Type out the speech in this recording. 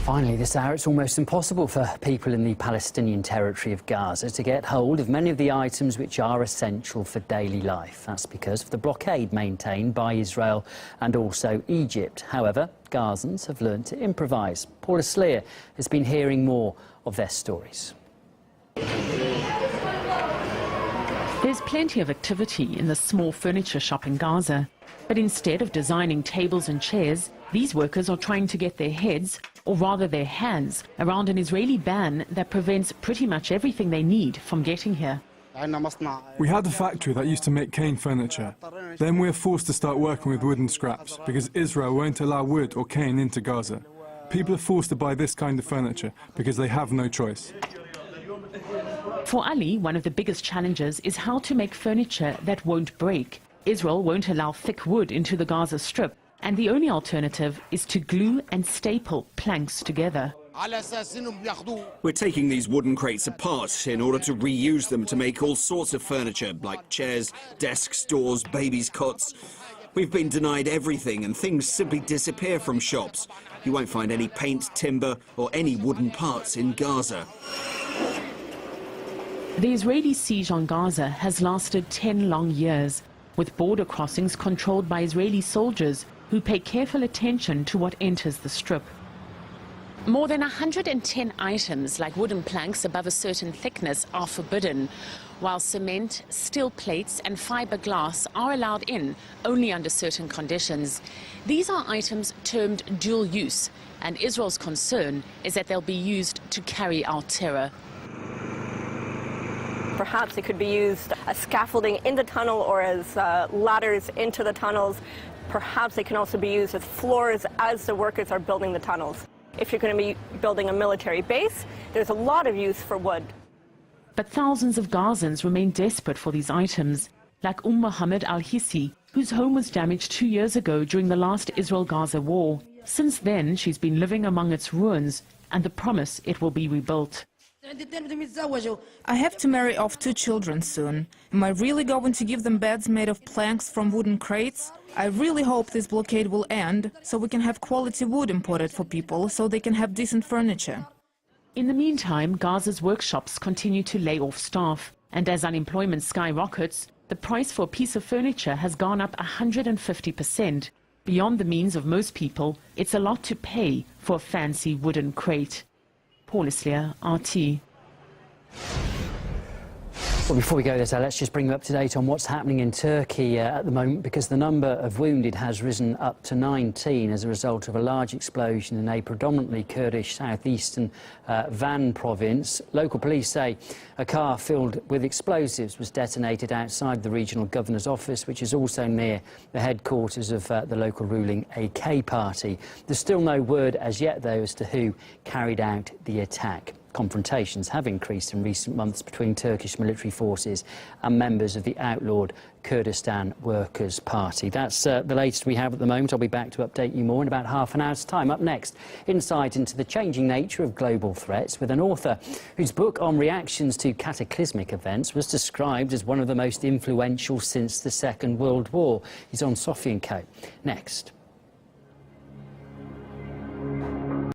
Finally, this hour, it's almost impossible for people in the Palestinian territory of Gaza to get hold of many of the items which are essential for daily life. That's because of the blockade maintained by Israel and also Egypt. However, Gazans have learned to improvise. Paula Sleer has been hearing more of their stories. There's plenty of activity in the small furniture shop in Gaza. But instead of designing tables and chairs, these workers are trying to get their heads, or rather their hands, around an Israeli ban that prevents pretty much everything they need from getting here. We had a factory that used to make cane furniture. Then we were forced to start working with wooden scraps because Israel won't allow wood or cane into Gaza. People are forced to buy this kind of furniture because they have no choice. For Ali, one of the biggest challenges is how to make furniture that won't break. Israel won't allow thick wood into the Gaza Strip, and the only alternative is to glue and staple planks together. We're taking these wooden crates apart in order to reuse them to make all sorts of furniture, like chairs, desks, doors, babies' cots. We've been denied everything, and things simply disappear from shops. You won't find any paint, timber, or any wooden parts in Gaza. The Israeli siege on Gaza has lasted 10 long years, with border crossings controlled by Israeli soldiers who pay careful attention to what enters the strip. More than 110 items, like wooden planks above a certain thickness, are forbidden, while cement, steel plates and fiberglass are allowed in only under certain conditions. These are items termed dual use, and Israel's concern is that they'll be used to carry out terror. Perhaps it could be used as scaffolding in the tunnel or as ladders into the tunnels. Perhaps it can also be used as floors as the workers are building the tunnels. If you're going to be building a military base, there's a lot of use for wood. But thousands of Gazans remain desperate for these items, like Mohammed al-Hissi, whose home was damaged 2 years ago during the last Israel-Gaza war. Since then, she's been living among its ruins and the promise it will be rebuilt. I have to marry off 2 children soon. Am I really going to give them beds made of planks from wooden crates? I really hope this blockade will end, so we can have quality wood imported for people, so they can have decent furniture. In the meantime, Gaza's workshops continue to lay off staff, and as unemployment skyrockets, the price for a piece of furniture has gone up 150%. Beyond the means of most people, it's a lot to pay for a fancy wooden crate. Paula Sleer, RT. Well, before we go there, let's just bring you up to date on what's happening in Turkey at the moment, because the number of wounded has risen up to 19 as a result of a large explosion in a predominantly Kurdish southeastern Van province. Local police say a car filled with explosives was detonated outside the regional governor's office, which is also near the headquarters of the local ruling AK party. There's still no word as yet, though, as to who carried out the attack. Confrontations have increased in recent months between Turkish military forces and members of the outlawed Kurdistan Workers' Party. That's the latest we have at the moment. I'll be back to update you more in about half an hour's time. Up next, insight into the changing nature of global threats with an author whose book on reactions to cataclysmic events was described as one of the most influential since the Second World War. He's on Sophie & Co. Next.